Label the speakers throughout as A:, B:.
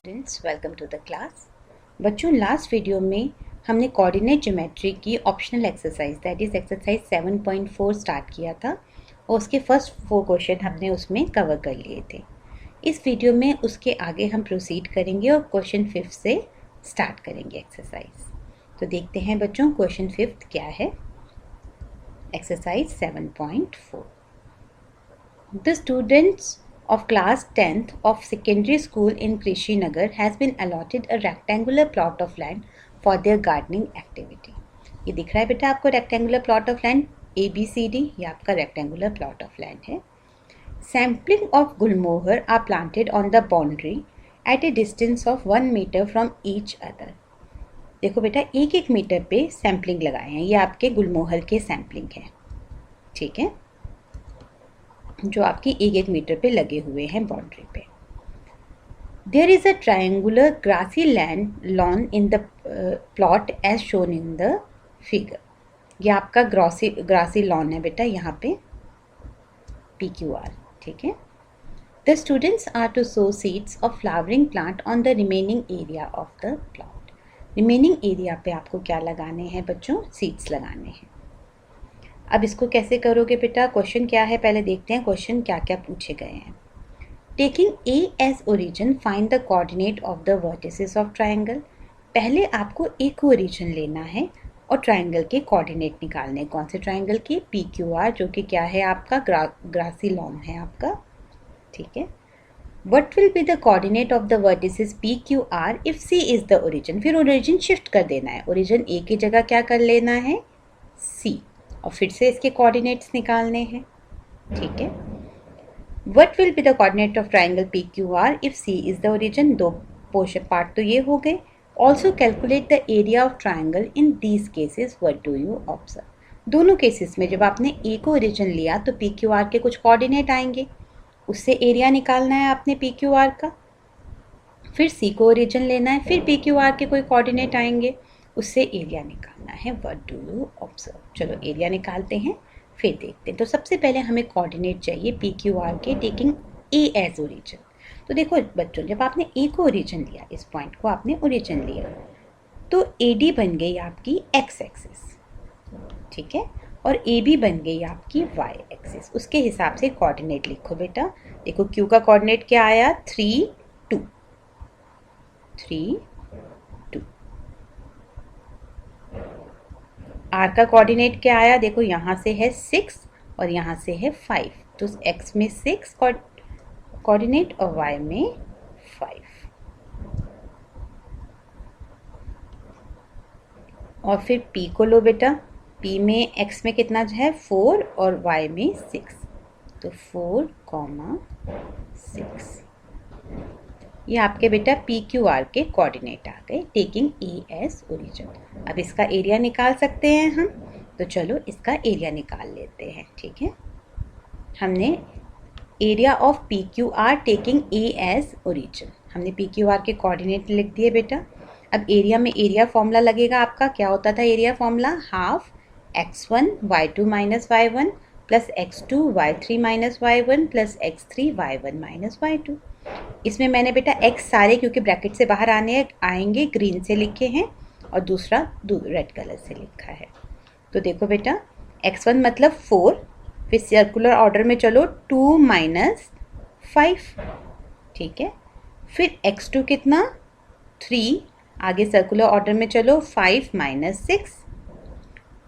A: Students welcome to the class. बच्चों, last video में हमने कोऑर्डिनेट ज्योमेट्री की optional exercise that is exercise 7.4 start किया था और उसके फर्स्ट 4 क्वेश्चन हमने उसमें कवर कर लिए थे। इस वीडियो में उसके आगे हम प्रोसीड करेंगे और क्वेश्चन 5 से स्टार्ट करेंगे एक्सरसाइज। तो देखते हैं बच्चों क्वेश्चन 5 क्या है। Exercise 7.4, the students of class 10th of secondary school in Krishinagar has been allotted a rectangular plot of land for their gardening activity। ये दिख रहा है बेटा आपको rectangular plot of land ABCD, ये आपका rectangular plot of land है। Sampling of gulmohar are planted on the boundary at a distance of 1 meter from each other। देखो बेटा एक एक मीटर पे सैम्पलिंग लगाए हैं, ये आपके गुलमोहर के सैम्पलिंग है, ठीक है, जो आपकी एक एक मीटर पे लगे हुए हैं बाउंड्री पे। There is a triangular grassy land lawn in the plot as shown in the figure. ये आपका ग्रासी लॉन है बेटा, यहाँ पे PQR, ठीक है। The students are to sow seeds of flowering plant on the remaining area of the plot. Remaining area पे आपको क्या लगाने हैं बच्चों? सीड्स लगाने हैं। अब इसको कैसे करोगे बेटा? क्वेश्चन क्या है पहले देखते हैं, क्वेश्चन क्या क्या पूछे गए हैं। Taking A as origin find the coordinate of the vertices of triangle. पहले आपको A को ओरिजिन लेना है और ट्रायंगल के कोऑर्डिनेट निकालने। कौन से ट्रायंगल के? PQR, जो कि क्या है आपका ग्रासी लॉन है आपका, ठीक है। What will be the coordinate of the vertices PQR if C is the origin? फिर ओरिजिन शिफ्ट कर देना है, ओरिजिन A की जगह क्या कर लेना है? C, और फिर से इसके कोऑर्डिनेट्स निकालने हैं, ठीक है। What will be the coordinate of triangle PQR if C is the origin? दो पोर्शन पार्ट तो ये हो गए। Also calculate the area of triangle in these cases. What do you observe? दोनों केसेस में जब आपने A को ओरिजिन लिया तो PQR के कुछ कोऑर्डिनेट आएंगे, उससे एरिया निकालना है आपने PQR का। फिर C को ओरिजिन लेना है, फिर PQR के कोई कोऑर्डिनेट आएंगे, उससे एरिया निकालना है। What do you observe? चलो एरिया निकालते हैं, फिर देखते हैं। तो सबसे पहले हमें कोऑर्डिनेट चाहिए PQR के, टेकिंग A एज ओरिजिन। तो देखो बच्चों, जब आपने A को ओरिजिन लिया, इस पॉइंट को आपने ओरिजिन लिया, तो AD बन गई आपकी x एक्सिस, ठीक है, और AB बन गई आपकी y एक्सिस। उसके हिसाब से कोऑर्डिनेट लिखो बेटा। देखो Q का कोऑर्डिनेट क्या आया? 3 2, 3 2। R का कोऑर्डिनेट क्या आया? देखो यहाँ से है 6 और यहाँ से है 5, तो x में 6 कोऑर्डिनेट और y में 5। और फिर P को लो बेटा, P में x में कितना है? 4 और y में 6, तो 4, 6। ये आपके बेटा PQR के कोऑर्डिनेट आ गए, टेकिंग A एज ओरिजिन। अब इसका एरिया निकाल सकते हैं हम, तो चलो इसका एरिया निकाल लेते हैं, ठीक है। हमने area of PQR taking A as origin, हमने PQR के कोऑर्डिनेट लिख दिए बेटा। अब एरिया में एरिया फॉर्मूला लगेगा आपका, क्या होता था area formula? Half x1 y2 minus y1 plus x2 y3 minus y1 plus x3 y1 minus y2। इसमें मैंने बेटा x सारे क्योंकि ब्रैकेट से बाहर आएंगे ग्रीन से लिखे हैं और दूसरा रेड कलर से लिखा है। तो देखो बेटा x1 मतलब 4, फिर सर्कुलर ऑर्डर में चलो 2 माइनस 5, ठीक है। फिर x2 कितना? 3, आगे सर्कुलर ऑर्डर में चलो 5 माइनस 6,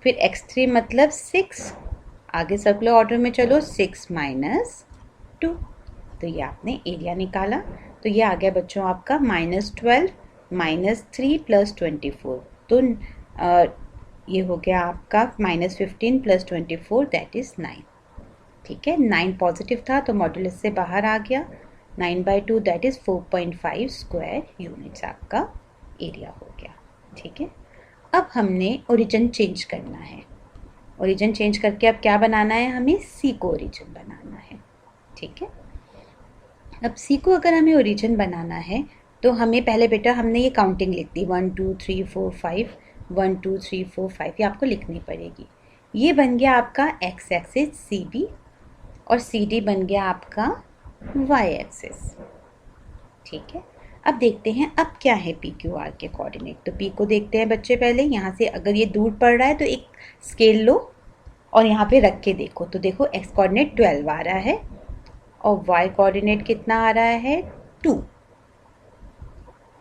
A: फिर x3 मतलब 6, आगे सर्कुलर ऑर्डर में चलो 6 माइनस 2। तो ये आपने एरिया निकाला, तो ये आ गया बच्चों आपका -12 -3 प्लस 24, तो ये हो गया आपका -15 प्लस 24 दैट इज़ 9, ठीक है। 9 पॉजिटिव था तो मॉड्यूलस से बाहर आ गया, 9/2 दैट इज़ 4.5 स्क्वायर यूनिट्स आपका एरिया हो गया, ठीक है। अब हमने ओरिजिन चेंज करना है, ओरिजिन चेंज करके अब क्या बनाना है? हमें C को ओरिजिन बनाना है, ठीक है। अब C को अगर हमें ओरिजिन बनाना है तो हमें पहले बेटा हमने ये काउंटिंग लिख दी 1 2 3 4 5, 1 2 3 4 5, ये आपको लिखनी पड़ेगी। ये बन गया आपका x एक्सिस CB और CD बन गया आपका y एक्सिस, ठीक है। अब देखते हैं अब क्या है पी क्यू आर के कोऑर्डिनेट। तो पी को देखते हैं बच्चे पहले। यहाँ से अगर ये दूर पड़ रहा है तो एक स्केल लो और यहाँ पे रख के देखो। तो देखो एक्स कोऑर्डिनेट 12 आ रहा है और वाई कोऑर्डिनेट कितना आ रहा है 2।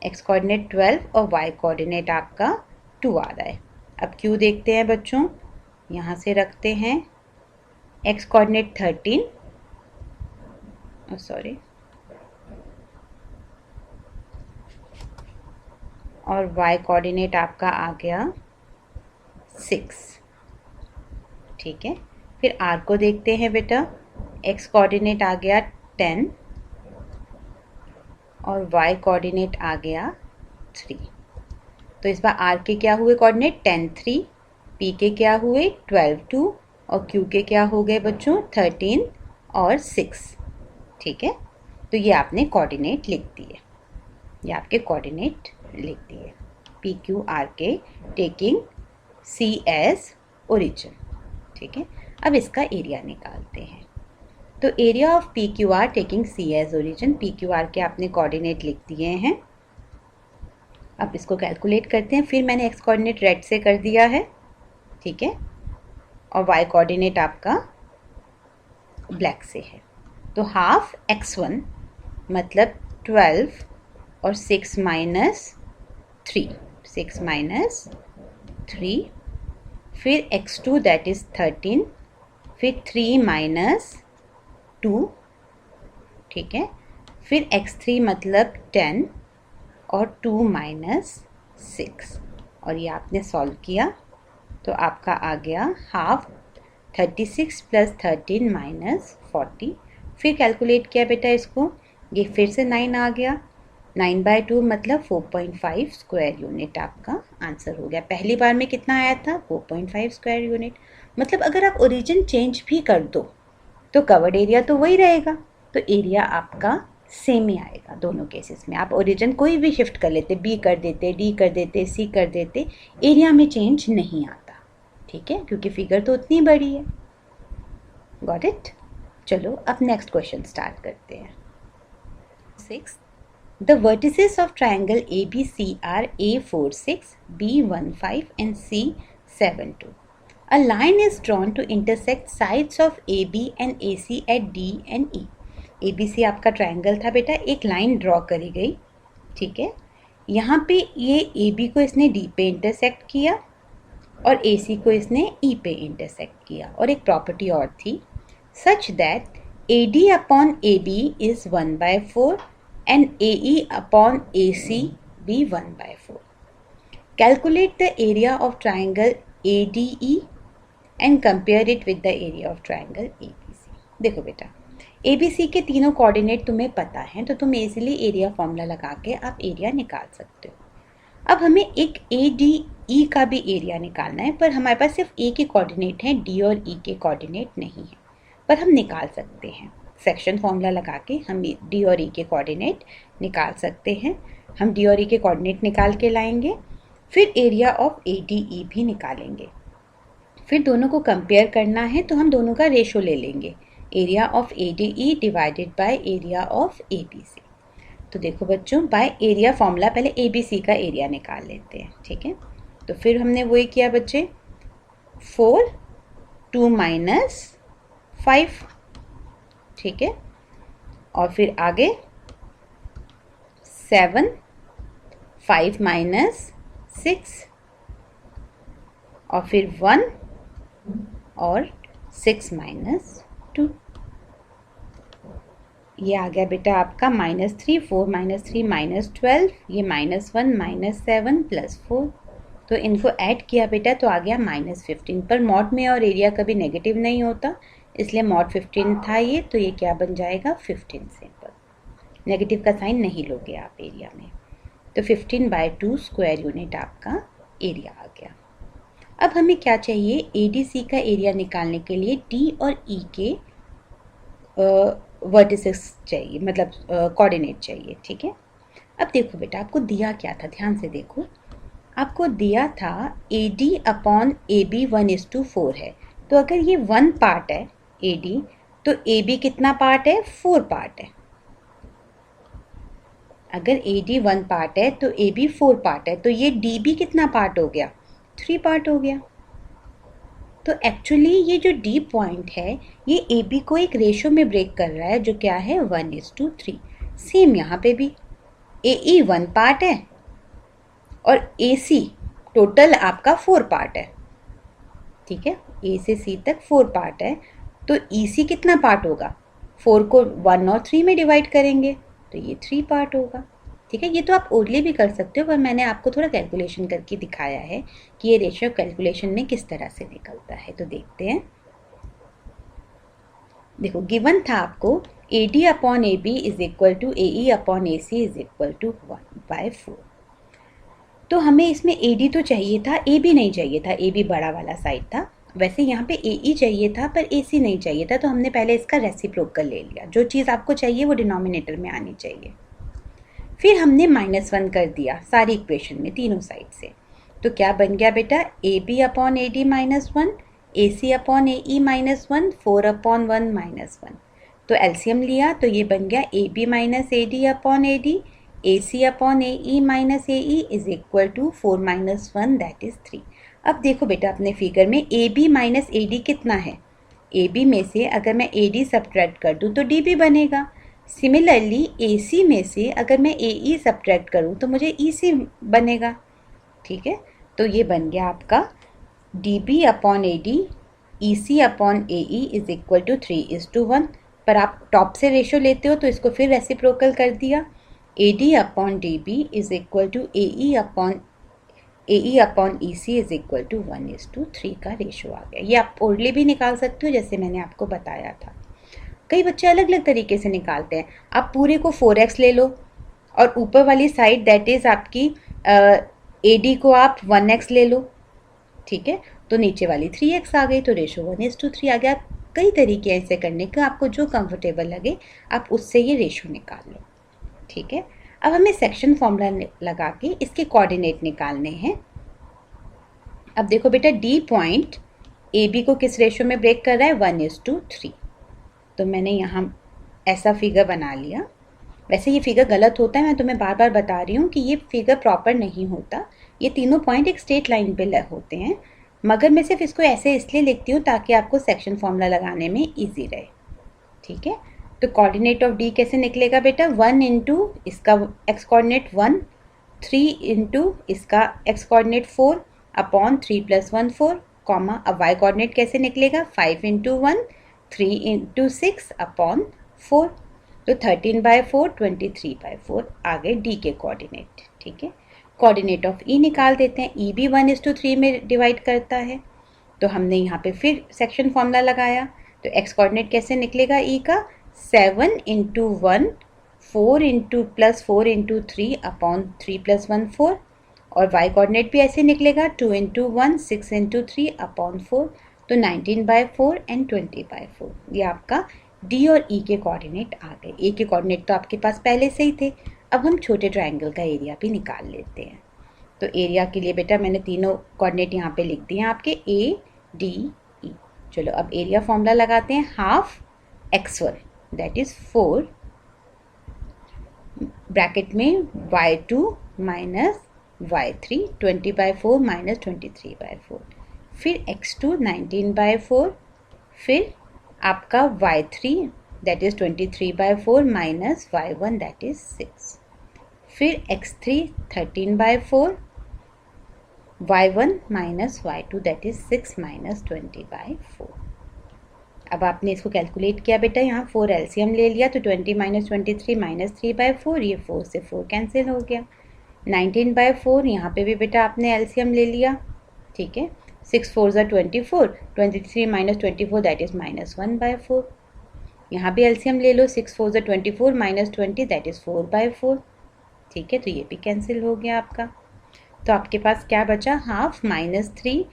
A: एक्स कोऑर्डिनेट 12 और वाई कोऑर्डिनेट आपका 2 आ रहा है। अब क्यू देखते हैं बच्चों। यहाँ से रखते हैं एक्स कोऑर्डिनेट 13 और y कोऑर्डिनेट आपका आ गया 6। ठीक है, फिर r को देखते हैं बेटा। x कोऑर्डिनेट आ गया 10 और y कोऑर्डिनेट आ गया 3। तो इस बार r के क्या हुए कोऑर्डिनेट 10 3, p के क्या हुए 12 2 और q के क्या हो गए बच्चों 13 और 6। ठीक है, तो ये आपने कोऑर्डिनेट लिख दिए, ये आपके कोऑर्डिनेट लिख दिए पी क्यू आर के टेकिंग सी एज ओरिजिन। ठीक है, अब इसका एरिया निकालते हैं। तो area of P Q R taking C as origin, P Q R के आपने कोऑर्डिनेट लिख दिए हैं। अब इसको कैलकुलेट करते हैं। फिर मैंने एक्स कोऑर्डिनेट रेड से कर दिया है, ठीक है, और वाई कोऑर्डिनेट आपका ब्लैक से है। तो हाफ x1 मतलब 12 और 6 माइनस 3, 6 माइनस 3, फिर x2 दैट इज़ 13, फिर 3 माइनस 2, ठीक है, फिर x3 मतलब 10 और 2 माइनस 6, और ये आपने सॉल्व किया तो आपका आ गया हाफ 36 प्लस 13 माइनस 40। फिर कैलकुलेट किया बेटा इसको, ये फिर से 9 आ गया। 9/2 मतलब 4.5 स्क्वायर यूनिट आपका आंसर हो गया। पहली बार में कितना आया था 4.5 स्क्वायर यूनिट। मतलब अगर आप ओरिजिन चेंज भी कर दो तो कवर्ड एरिया तो वही रहेगा, तो एरिया आपका सेम ही आएगा दोनों केसेस में। आप ओरिजिन कोई भी शिफ्ट कर लेते, बी कर देते, डी कर देते, सी कर देते, एरिया में चेंज नहीं आता। ठीक है, क्योंकि फिगर तो उतनी बड़ी है। Got it? चलो अब नेक्स्ट क्वेश्चन स्टार्ट करते हैं। 6. The vertices of triangle ABC are A46, B15 and C72. A line is drawn to intersect sides of AB and AC at D and E. ABC आपका triangle था बेटा, एक line draw करी गई, ठीक है। यहाँ पे ये AB को इसने D पे इंटरसेक्ट किया और AC को इसने E पे इंटरसेक्ट किया, और एक प्रॉपर्टी और थी, such that AD upon AB is 1/4 and AE upon AC be 1/4. Calculate the area of triangle ADE and compare it with the area of triangle ABC. देखो बेटा, ABC के तीनों कोऑर्डिनेट तुम्हें पता हैं, तो तुम इजीली एरिया फॉर्मूला लगा के आप एरिया निकाल सकते हो। अब हमें एक ADE का भी एरिया निकालना है, पर हमारे पास सिर्फ A के कोऑर्डिनेट हैं, D और E के कोऑर्डिनेट नहीं है, पर हम निकाल सकते हैं। सेक्शन फॉर्मूला लगा के हम डी और ई के कोऑर्डिनेट निकाल सकते हैं। हम डी और ई के कोऑर्डिनेट निकाल के लाएंगे, फिर एरिया ऑफ ADE भी निकालेंगे। फिर दोनों को कंपेयर करना है तो हम दोनों का रेशो ले लेंगे, area of ADE divided by area of ABC। तो देखो बच्चों, बाय एरिया फॉर्मूला पहले ABC का एरिया निकाल लेते हैं, ठीक है। तो फिर हमने वही किया बच्चे, 4 2 माइनस 5, ठीक है, और फिर आगे 7 5 माइनस 6 और फिर 1 और 6 माइनस 2। ये आ गया बेटा आपका -3, 4 माइनस 3 माइनस 12, ये -1 माइनस 7 प्लस 4। तो इनको ऐड किया बेटा तो आ गया -15। पर मॉड में और एरिया कभी नेगेटिव नहीं होता, इसलिए मॉड 15 था ये, तो ये क्या बन जाएगा 15 सिंपल। नेगेटिव का साइन नहीं लोगे आप एरिया में। तो 15/2 स्क्वायर यूनिट आपका एरिया आ गया। अब हमें क्या चाहिए, ADC का एरिया निकालने के लिए D और E के वर्टिसेस चाहिए, मतलब कोऑर्डिनेट चाहिए, ठीक है। अब देखो बेटा, आपको दिया क्या था, ध्यान से देखो। आपको दिया था AD अपॉन AB 1:4 है, तो अगर ये 1 पार्ट है AD, तो AB कितना पार्ट है 4 पार्ट है। अगर AD 1 पार्ट है तो AB 4 पार्ट है, तो ये DB कितना पार्ट हो गया? 3 पार्ट हो गया। तो एक्चुअली ये जो D पॉइंट है ये AB को एक रेशो में ब्रेक कर रहा है, जो क्या है 1:3। सेम यहाँ पे भी AE 1 पार्ट है और AC टोटल आपका 4 पार्ट है, ठीक है। A से C तक 4 पार्ट है, तो EC कितना पार्ट होगा? 4 को 1 और 3 में डिवाइड करेंगे तो ये 3 पार्ट होगा, ठीक है। ये तो आप ओरली भी कर सकते हो, पर मैंने आपको थोड़ा कैलकुलेशन करके दिखाया है कि ये रेशियो कैलकुलेशन में किस तरह से निकलता है। तो देखते हैं। देखो, गिवन था आपको AD upon AB is equal to AE upon AC is equal to 1/4। तो हमें इसमें AD तो चाहिए था, AB नहीं चाहिए था, AB बड़ा वाला साइड था। वैसे यहाँ पे AE चाहिए था पर AC नहीं चाहिए था, तो हमने पहले इसका रेसिप्रोकल ले लिया। जो चीज़ आपको चाहिए वो डिनोमिनेटर में आनी चाहिए। फिर हमने -1 कर दिया सारी इक्वेशन में तीनों साइड से। तो क्या बन गया बेटा? AB upon AD -1, AC upon AE -1, 4 upon 1 -1। तो एलसीएम लिया तो ये बन गया AB minus AD upon AD, AC upon AE minus AE is equal to 4 - 1 that is 3। अब देखो बेटा अपने फिगर में AB माइनस AD कितना है? AB में से अगर मैं AD सब्ट्रैक्ट कर दूँ तो DB बनेगा। सिमिलरली AC में से अगर मैं AE सब्ट्रैक्ट करूँ तो मुझे EC बनेगा, ठीक है। तो ये बन गया आपका DB upon AD EC upon AE is equal to 3:1। पर आप टॉप से रेशो लेते हो तो इसको फिर रेसिप्रोकल कर दिया। AD upon DB is equal to AE upon EC is equal to 1:3 का रेशो आ गया। ये आप ओरली भी निकाल सकते हो जैसे मैंने आपको बताया था। कई बच्चे अलग अलग तरीके से निकालते हैं। आप पूरे को 4x ले लो और ऊपर वाली साइड दैट इज़ आपकी AD को आप 1x ले लो, ठीक है। तो नीचे वाली 3x आ गई, तो रेशो 1:3 आ गया। कई तरीके हैं इसे करने का, आपको जो कंफर्टेबल लगे आप उससे ये रेशो निकाल लो, ठीक है। अब हमें सेक्शन फॉर्मूला लगा के इसके कोऑर्डिनेट निकालने हैं। अब देखो बेटा, D पॉइंट AB को किस रेशो में ब्रेक कर रहा है? 1:3। तो मैंने यहाँ ऐसा फिगर बना लिया। वैसे ये फिगर गलत होता है, मैं तुम्हें बार बार बता रही हूँ कि ये फिगर प्रॉपर नहीं होता। ये तीनों पॉइंट एक स्ट्रेट लाइन पे होते हैं, मगर मैं सिर्फ इसको ऐसे इसलिए लिखती हूँ ताकि आपको सेक्शन फॉर्मूला लगाने में ईजी रहे, ठीक है। तो कोऑर्डिनेट ऑफ D कैसे निकलेगा बेटा? 1 इंटू इसका एक्स कोऑर्डिनेट 1, 3 इंटू इसका एक्स कोऑर्डिनेट 4 अपॉन 3 + 1 4, कॉमा। अब वाई कोऑर्डिनेट कैसे निकलेगा? 5 इंटू 1, 3 इंटू 6 अपॉन 4। तो 13/4, 23/4 आ गए D के कोऑर्डिनेट, ठीक है। कोऑर्डिनेट ऑफ E निकाल देते हैं। E भी 1:3 में डिवाइड करता है, तो हमने यहाँ पे फिर सेक्शन फॉर्मूला लगाया। तो एक्स कोऑर्डिनेट कैसे निकलेगा E का? 7 इंटू 1, 4 इंटू +4 इंटू 3 अपॉन 3 + 1 4। और वाई कोऑर्डिनेट भी ऐसे निकलेगा 2 इंटू 1, 6 इंटू 3 अपॉन 4। तो 19/4 एंड 20/4। ये आपका D और E के कोऑर्डिनेट आ गए। ए के कोऑर्डिनेट तो आपके पास पहले से ही थे। अब हम छोटे ट्रायंगल का एरिया भी निकाल लेते हैं। तो एरिया के लिए बेटा मैंने तीनों कोऑर्डिनेट यहाँ पे लिख दिए हैं आपके, ADE। चलो अब एरिया फॉर्मूला लगाते हैं। Half x1 that is 4 bracket में y2 माइनस y3, 20/4 माइनस 23/4। फिर x2 19/4, फिर आपका y3 that is 23/4 minus y1 that is 6। फिर x3 13/4, y1 minus y2 that is 6 minus 20/4। अब आपने इसको कैलकुलेट किया बेटा, यहाँ 4 एलसीएम ले लिया तो 20 - 23 माइनस 3/4, ये 4 से 4 कैंसिल हो गया। 19/4 यहाँ पे भी बेटा आपने एलसीएम ले लिया, ठीक है। 6 4 ज़ा 24, 23 माइनस 24 दैट इज -1/4। यहाँ भी एलसीएम ले लो, 6 4 ज़ा 24 माइनस 20 दैट इज 4/4, ठीक है। तो ये भी कैंसिल हो गया आपका। तो आपके पास क्या बचा? Half -3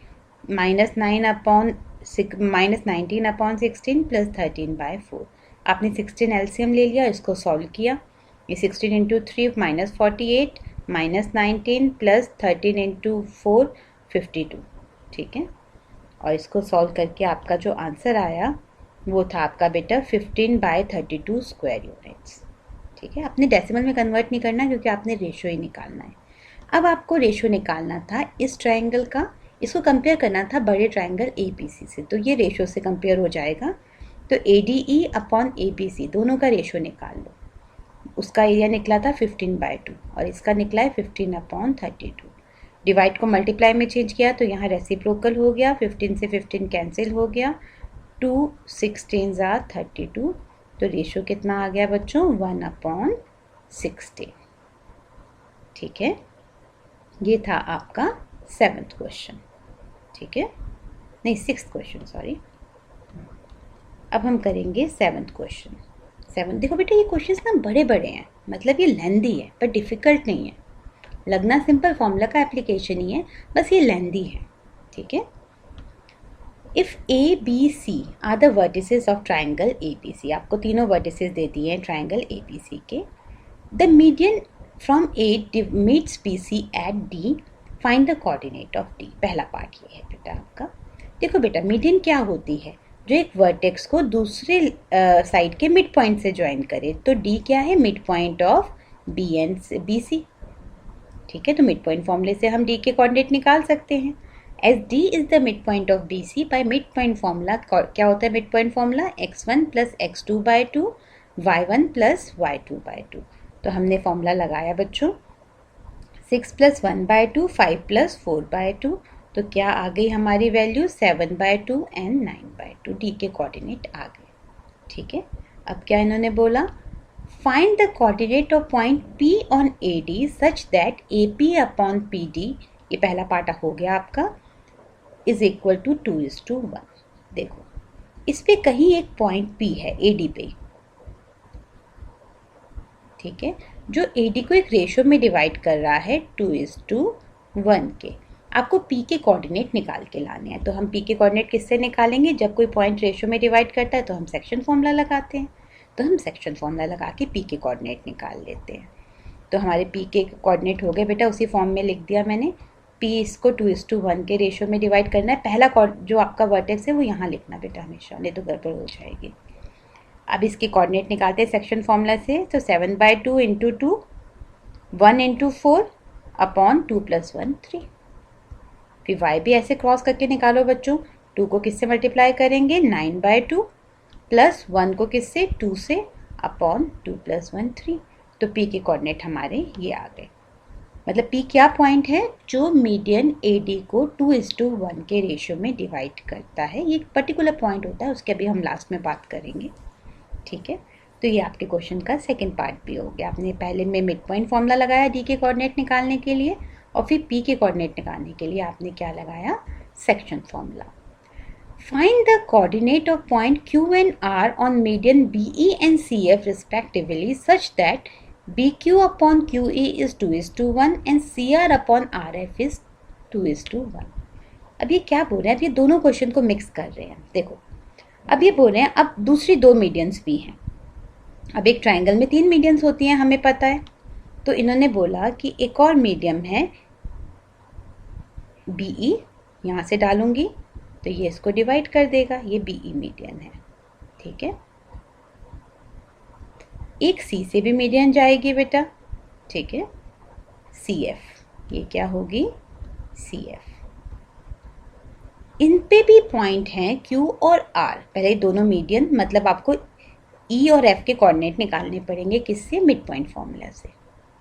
A: -9 upon -19 upon 16 plus 13/4। आपने 16 एलसीएम ले लिया, इसको सॉल्व किया। ये 16 इंटू 3 -48 -19 प्लस 13 इंटू 4 52, ठीक है। और इसको सॉल्व करके आपका जो आंसर आया वो था आपका बेटा 15/32 स्क्वायर यूनिट्स, ठीक है, आपने डेसिमल में कन्वर्ट नहीं करना क्योंकि आपने रेशो ही निकालना है। अब आपको रेशो निकालना था इस ट्रायंगल का, इसको कंपेयर करना था बड़े ट्रायंगल ABC से, तो ये रेशो से कंपेयर हो जाएगा। तो ADE अपॉन ABC दोनों का रेशो निकाल लो। उसका एरिया निकला था 15/2 और इसका निकला है 15/32। डिवाइड को मल्टीप्लाई में चेंज किया तो यहाँ रेसिप्रोकल हो गया, 15 से 15 कैंसिल हो गया, 2 16 32, तो रेशो कितना आ गया बच्चों 1/16। ठीक है, ये था आपका 7th क्वेश्चन। ठीक है, नहीं 6th क्वेश्चन, सॉरी। अब हम करेंगे 7th क्वेश्चन। 7 देखो बेटा, ये क्वेश्चंस ना बड़े बड़े हैं, मतलब ये लेंदी है पर डिफ़िकल्ट नहीं है। लगना सिंपल फॉर्मूला का एप्लीकेशन ही है, बस ये लेंदी है। ठीक है, if ABC are the vertices of triangle ABC, आपको तीनों वर्टिसेस दे दिए हैं ट्राइंगल ABC के। The median from A meets BC at D, find the coordinate of D। पहला पार्ट ये है बेटा आपका। देखो बेटा, मीडियन क्या होती है, जो एक वर्टेक्स को दूसरे साइड के मिड पॉइंट से ज्वाइन करे। तो D क्या है, mid point of B and BC। ठीक है, तो मिड पॉइंट फॉर्मूले से हम D के कोऑर्डिनेट निकाल सकते हैं। As D is the mid point of BC, by mid point formula क्या होता है mid point formula, x1 plus x2/2 y1 plus y2/2। तो हमने फॉर्मूला लगाया बच्चों, 6 प्लस 1/2 5 प्लस 4/2, तो क्या आ गई हमारी वैल्यू 7/2 एंड 9/2। D के कोऑर्डिनेट आ गए। ठीक है, अब क्या इन्होंने बोला, find the coordinate of point P on AD such that AP upon PD, ये पहला पार्ट हो गया आपका, इज इक्वल टू 2:1। देखो, इस पे कहीं एक पॉइंट P है AD पे। ठीक है, जो AD को एक रेशो में डिवाइड कर रहा है 2:1 के। आपको P के कोऑर्डिनेट निकाल के लाने हैं। तो हम P के कोऑर्डिनेट किससे निकालेंगे, जब कोई पॉइंट रेशो में डिवाइड करता है तो हम सेक्शन फॉर्मूला लगाते हैं। तो हम सेक्शन फॉर्मूला लगा के P के कोऑर्डिनेट निकाल लेते हैं। तो हमारे P के कोऑर्डिनेट हो गए बेटा, उसी फॉर्म में लिख दिया मैंने। P इसको 2:1 के रेशो में डिवाइड करना है। पहला जो आपका वर्टेक्स है वो यहाँ लिखना बेटा हमेशा, नहीं तो गड़बड़ हो जाएगी। अब इसके कोऑर्डिनेट निकालते हैं सेक्शन फॉर्मूला से। तो 7/2 इंटू 2, 1 इंटू 4 अपॉन 2 प्लस 1 3। फिर y भी ऐसे क्रॉस करके निकालो बच्चों। 2 को किससे मल्टीप्लाई करेंगे, 9/2 प्लस 1 को किससे, 2 से, अपॉन 2 प्लस 1 3। तो P के कोऑर्डिनेट हमारे ये आ गए। मतलब P क्या पॉइंट है, जो मीडियन AD को 2:1 के रेशियो में डिवाइड करता है। ये एक पर्टिकुलर पॉइंट होता है, उसके अभी हम लास्ट में बात करेंगे। ठीक है, तो ये आपके क्वेश्चन का सेकंड पार्ट भी हो गया। आपने पहले में मिड पॉइंट फॉर्मूला लगाया D के कोऑर्डिनेट निकालने के लिए, और फिर P के कोऑर्डिनेट निकालने के लिए आपने क्या लगाया, section formula. Find the coordinate of point Q and R on median BE and CF respectively such that BQ upon QE is 2:1 and CR upon RF is 2:1। अब ये क्या बोल रहे हैं, अब ये दोनों क्वेश्चन को मिक्स कर रहे हैं। देखो, अब ये बोल रहे हैं अब दूसरी 2 मीडियंस भी हैं। अब एक ट्रायंगल में 3 मीडियंस होती हैं, हमें पता है। तो इन्होंने बोला कि एक और मीडियम है BE, यहाँ से डालूंगी तो ये इसको डिवाइड कर देगा, ये BE मीडियन है। ठीक है, एक C से भी मीडियन जाएगी बेटा। ठीक है, CF, ये क्या होगी, CF। इन पे भी पॉइंट हैं Q और R। पहले दोनों मीडियन, मतलब आपको E और F के कोऑर्डिनेट निकालने पड़ेंगे, किससे, मिड पॉइंट फॉर्मूला से।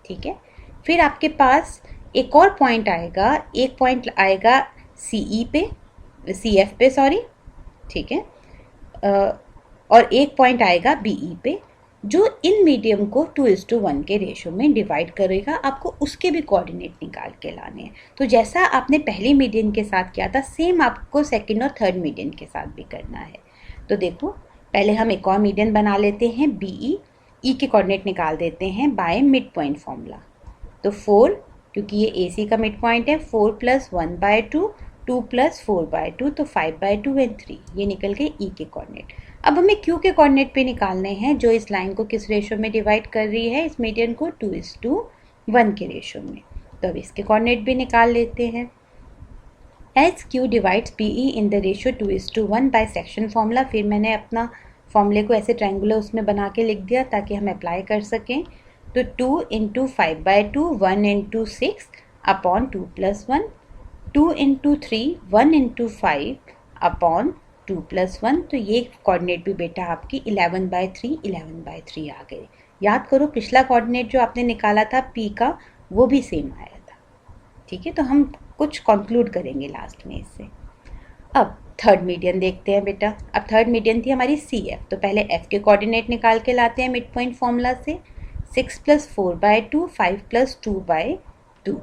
A: ठीक है, फिर आपके पास एक और पॉइंट आएगा, एक पॉइंट आएगा CE पे, CF पे सॉरी। ठीक है, और एक पॉइंट आएगा BE पे, जो इन मीडियम को 2:1 के रेशियो में डिवाइड करेगा। आपको उसके भी कोऑर्डिनेट निकाल के लाने हैं। तो जैसा आपने पहली मीडियन के साथ किया था, सेम आपको सेकंड और थर्ड मीडियन के साथ भी करना है। तो देखो, पहले हम एक और मीडियन बना लेते हैं BE, E के कोऑर्डिनेट निकाल देते हैं बाय मिड पॉइंट फॉर्मूला। तो 4, क्योंकि ये AC का मिड पॉइंट है, 4 प्लस 1/2, 2 प्लस 4/2, तो 5/2 एंड 3, ये निकल गए E के कोऑर्डिनेट। अब हमें Q के कोऑर्डिनेट पे निकालने हैं, जो इस लाइन को किस रेशियो में डिवाइड कर रही है, इस मीडियन को 2:1 के रेशियो में। तो अब इसके कोऑर्डिनेट भी निकाल लेते हैं। As Q divides PE in the ratio 2:1 by section formula. फिर मैंने अपना फॉर्मूले को ऐसे ट्रायंगुलर उसमें बना के लिख दिया ताकि हम अप्लाई कर सकें। तो 2 into 5/2 1 into 6 upon 2 plus 1, 2 into 3 1 into 5 upon 2 plus 1। तो ये कोऑर्डिनेट भी बेटा आपकी 11/3 11/3 आ गए। याद करो पिछला कोऑर्डिनेट जो आपने निकाला था P का वो भी सेम आया था। ठीक है, तो हम कुछ कंक्लूड करेंगे लास्ट में इससे। अब थर्ड मीडियन देखते हैं बेटा। अब थर्ड मीडियन थी हमारी CF, तो पहले F के कोऑर्डिनेट निकाल के लाते हैं मिड पॉइंट फॉर्मूला से। 6 + 4/2 5 + 2/2,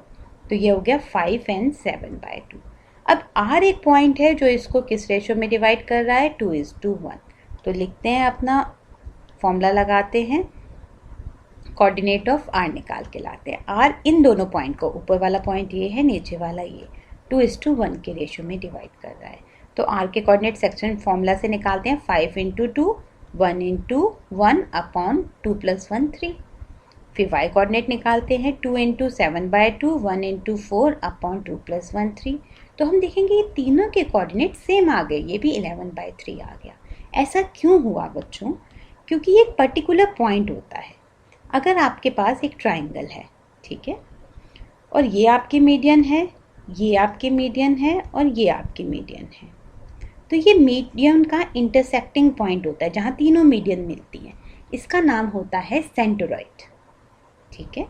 A: तो ये हो गया 5 and 7/2। अब R एक पॉइंट है जो इसको किस रेशो में डिवाइड कर रहा है, 2:1। तो लिखते हैं अपना फॉर्मूला लगाते हैं, कोऑर्डिनेट ऑफ R निकाल के लाते हैं। R इन दोनों पॉइंट को, ऊपर वाला पॉइंट ये है, नीचे वाला ये, 2:1 के रेशो में डिवाइड कर रहा है। तो R के कोऑर्डिनेट सेक्शन फॉर्मूला से निकालते हैं, 5 इंटू 2 1 इंटू 1 अपॉन 2 + 1 3। फिर Y कोऑर्डिनेट निकालते हैं, 2 इंटू 7/2 1 इंटू 4 अपॉन 2 + 1 3। तो हम देखेंगे ये तीनों के कोऑर्डिनेट सेम आ गए, ये भी 11/3 आ गया। ऐसा क्यों हुआ बच्चों? क्योंकि ये एक पर्टिकुलर पॉइंट होता है। अगर आपके पास एक ट्राइंगल है, ठीक है, और ये आपकी मीडियन है, ये आपकी मीडियन है और ये आपकी मीडियन है, तो ये मीडियन का इंटरसेक्टिंग पॉइंट होता है जहाँ तीनों मीडियन मिलती हैं। इसका नाम होता है सेंटरोइड। ठीक है,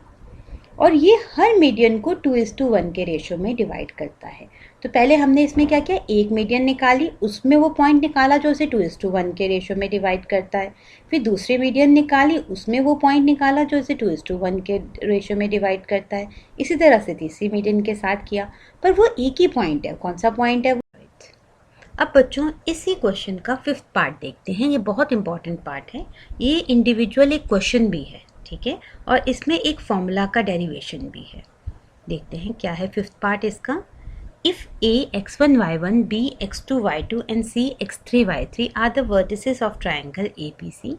A: और ये हर मीडियन को 2:1 के रेशो में डिवाइड करता है। तो पहले हमने इसमें क्या किया, एक मीडियन निकाली, उसमें वो पॉइंट निकाला जो उसे 2:1 के रेशो में डिवाइड करता है। फिर दूसरी मीडियन निकाली, उसमें वो पॉइंट निकाला जो उसे 2:1 के रेशो में डिवाइड करता है। इसी तरह से तीसरी मीडियन के साथ किया, पर वो एक ही पॉइंट है। कौन सा पॉइंट है? अब बच्चों इसी क्वेश्चन का 5th पार्ट देखते हैं। ये बहुत इंपॉर्टेंट पार्ट है, ये इंडिविजुअल एक क्वेश्चन भी है, ठीक है, और इसमें एक फॉर्मूला का डेरिवेशन भी है। देखते हैं क्या है 5th पार्ट इसका। If A x1 y1 B x2 y2 and C x3 y3 are the vertices of triangle ABC,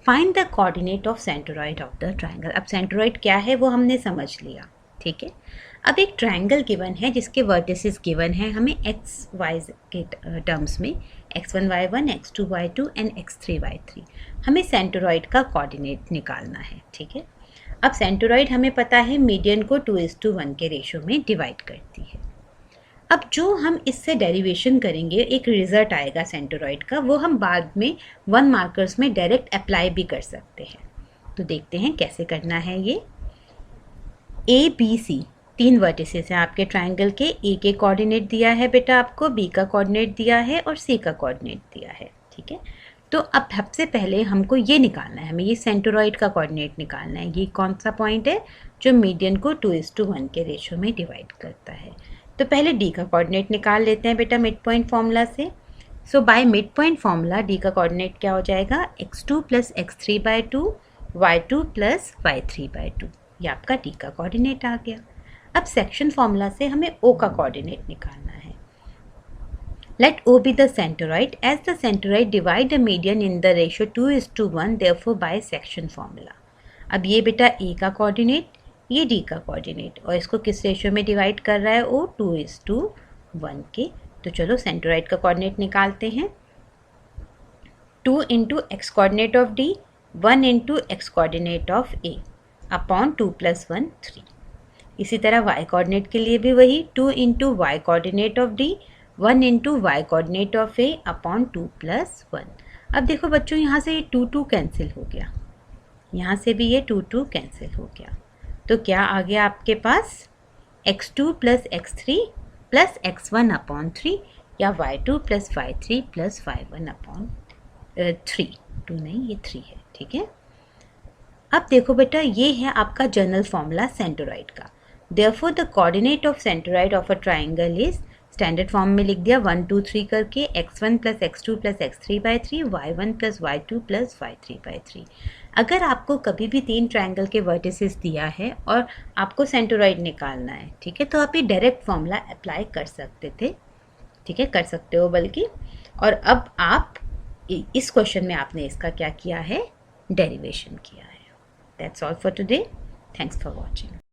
A: find the coordinate of centroid of the triangle। अब सेंट्रोइड क्या है वो हमने समझ लिया, ठीक है। अब एक ट्रायंगल गिवन है जिसके वर्टिसेस गिवन है हमें एक्स वाई के टर्म्स में, x1 y1 x2 y2 and x3 y3। हमें सेंट्रोइड का कोऑर्डिनेट निकालना है, ठीक है। अब सेंट्रोइड हमें पता है मीडियन को 2:1 के रेशो में डिवाइड करती है। अब जो हम इससे डेरिवेशन करेंगे, एक रिजल्ट आएगा सेंट्रोइड का, वो हम बाद में 1 मार्कर्स में डायरेक्ट अप्लाई भी कर सकते हैं। तो देखते हैं कैसे करना है ये। ABC 3 वर्टिसेस हैं आपके ट्रायंगल के। ए के कोऑर्डिनेट दिया है बेटा आपको, बी का कोऑर्डिनेट दिया है और सी का कोऑर्डिनेट दिया है, ठीक है। तो अब सबसे पहले हमको ये निकालना है, हमें ये सेंट्रोइड का कोऑर्डिनेट निकालना है। ये कौन सा पॉइंट है जो मीडियन को 2:1 के रेशो में डिवाइड करता है। तो पहले डी का कोऑर्डिनेट निकाल लेते हैं बेटा मिड पॉइंट फॉर्मूला से। So by mid point formula D का कोऑर्डिनेट क्या हो जाएगा, x2 + x3/2 y2 + y3/2। ये आपका डी का कोऑर्डिनेट आ गया। अब सेक्शन फॉर्मूला से हमें ओ का कोऑर्डिनेट निकालना है। Let O be the centroid as the centroid divide the median in the ratio 2:1, therefore by section formula. अब ये बेटा ए का कोऑर्डिनेट, ये डी का कोऑर्डिनेट, और इसको किस रेशियो में डिवाइड कर रहा है, ओ 2:1 के। तो चलो सेंट्रोइड का कोऑर्डिनेट निकालते हैं। 2 into x coordinate of D, 1 into x coordinate of A upon 2 + 1 3। इसी तरह y कोऑर्डिनेट के लिए भी वही, 2 into Y coordinate of D, 1 into Y coordinate of A upon 2 + 1। अब देखो बच्चों यहाँ से ये 2 कैंसिल हो गया, यहाँ से भी ये 2 कैंसिल हो गया। तो क्या आ गया आपके पास, x2 + x3 + x1 अपॉन 3, या y2 + y3 + y1 अपॉन 3। 2 नहीं, ये 3 है, ठीक है। अब देखो बेटा ये है आपका जनरल फॉर्मूला सेंट्रोइड का। Therefore the coordinate of centroid of a triangle is, standard form में लिख दिया 1 2 3 करके, x1 + x2 + x3/3 y1 + y2 + y3/3। अगर आपको कभी भी 3 ट्रायंगल के वर्टिसेस दिया है और आपको सेंट्रोइड निकालना है, ठीक है, तो आप ये डायरेक्ट फॉर्मूला अप्लाई कर सकते थे, ठीक है, कर सकते हो बल्कि। और अब आप इस क्वेश्चन में आपने इसका क्या किया है, डेरिवेशन किया है। That's all for today. Thanks for watching.